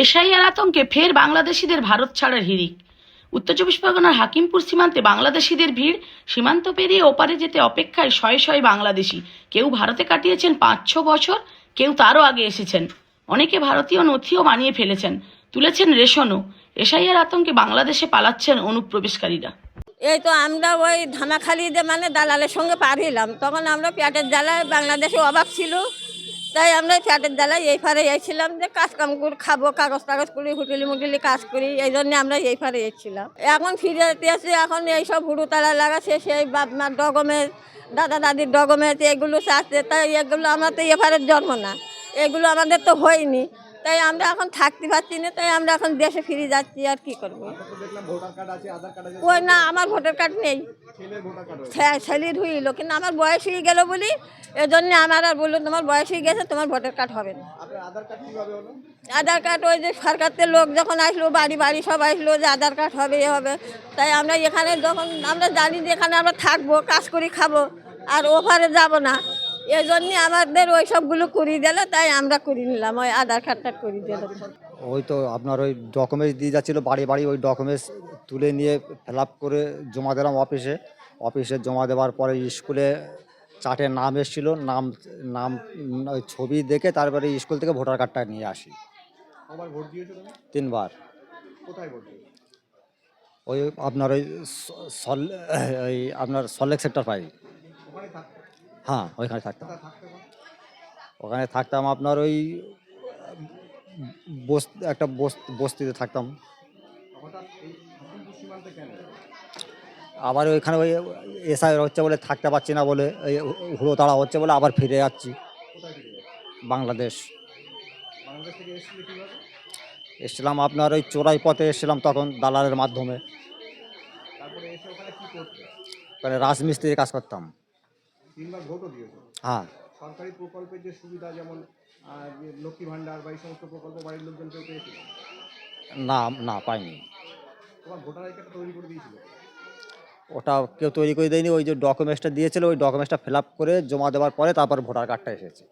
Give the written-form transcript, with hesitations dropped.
এশাইয়ার আতঙ্কে ফের বাংলাদেশিদের ভারত ছাড়ার হিড়িক। উত্তর চব্বিশ পরগনার হাকিমপুর সীমান্তে বাংলাদেশিদের ভিড়। সীমান্ত পেরিয়ে ওপারে যেতে অপেক্ষায় শয়ে শয়ে বাংলাদেশি। কেউ ভারতে কাটিয়েছেন ৫-৬ বছর, কেউ তারও আগে এসেছেন। অনেকে ভারতীয় নথিও বানিয়ে ফেলেছেন, তুলেছেন রেশনও। এশাইয়ার আতঙ্কে বাংলাদেশে পালাচ্ছেন অনুপ্রবেশকারীরা। এই তো আমরা ওই ধামাখালিতে মানে দালালের সঙ্গে পার হইলাম, তখন আমরা পেটের জ্বালায় বাংলাদেশে অভাব ছিল, তাই আমরা পেটের জ্বালায় এই পারে এসেছিলাম যে কাজকাম করে খাবো, কাগজ টাগজ করি, হোটেলি মোটেলি কাজ করি, এই জন্য আমরা এই পারে এসেছিলাম। এখন ফিরে যেতে এখন এইসব হুড়ু তালা লাগাচ্ছে, সেই বাপ মার ডকুমেন্ট, দাদা দাদির ডকুমেন্ট এগুলো চাচ্ছে, তাই এগুলো আমরা তো এপারের জন্ম না, এগুলো আমাদের তো হয়নি, তাই আমরা এখন থাকতে পারছি না, তাই আমরা এখন দেশে ফিরে যাচ্ছি। আর কি করবো? ওই না, আমার ভোটার কার্ড নেই, ছেলের হইল, কিন্তু আমার বয়স হয়ে গেল বলি এজন্য আমার আর বললো তোমার বয়স হয়ে গেছে, তোমার ভোটার কার্ড হবে না। আধার কার্ড ওই যে সরকারের লোক যখন আসলো, বাড়ি বাড়ি সব আসলো যে আধার কার্ড হবে, এ হবে, তাই আমরা এখানে যখন আমরা জানি যে এখানে আমরা থাকবো, কাজ করি খাবো, আর ওপারে যাব না, এই জন্যে আমাদের ওই সবগুলো করিয়ে দিল, তাই আমরা করে নিলাম, ওই আধার কার্ডটা করিয়ে দিল। ওই তো আপনার ওই ডকুমেন্টস দিয়ে যাচ্ছিলো বাড়ি বাড়ি, ওই ডকুমেন্টস তুলে নিয়ে ফিল আপ করে জমা দিলাম অফিসে জমা দেওয়ার পরে স্কুলে চার্টে নাম এসেছিলো, নাম নাম ওই ছবি দেখে তারপরে স্কুল থেকে ভোটার কার্ডটা নিয়ে আসি। ভোট দিয়েছো তুমি? 3 বার। কোথায় ভোট দিয়েছো? ওই আপনার ওই আপনার সল্টলেক সেক্টর 5। ওখানে থাকতে? হ্যাঁ, ওইখানে থাকতাম। কোথায় থাকতে পারো? ওখানে থাকতাম আপনার ওই একটা বস্তিতে থাকতাম। হঠাৎ এই হাকিমপুর সীমান্তে কেন? আবার ওইখানে ওই এসআই হচ্ছে বলে থাকতে পারছি না বলে, এই হুড়ো তাড়া হচ্ছে বলে আবার ফিরে যাচ্ছি কোথায় ফিরে যাচ্ছো? বাংলাদেশ। বাংলাদেশ থেকে এসেছিলে কিভাবে? এসেছিলাম আপনার ওই চোরাই পথে এসেছিলাম, তখন দালালের মাধ্যমে। তারপরে এসে ওখানে কি করতে? মানে রাজমিস্ত্রির কাজ করতাম। 3 বার ভোটও দিয়েছো? হ্যাঁ। সরকারি প্রকল্পের যে সুবিধা, যেমন যে লক্ষ্মী ভাণ্ডার বা এই সমস্ত প্রকল্প বাড়ির লোকজন কেউ পেয়েছিল? না না, পাইনি। তোমার ভোটার আই কার্ডটা তৈরি করে দিয়েছিল? ওটা কেউ তৈরি করে দেয়নি, ওই যে ডকুমেন্টসটা দিয়েছিল ওই ডকুমেন্টসটা ফিল আপ করে জমা দেওয়ার পরে তারপর ভোটার কার্ডটা এসেছে।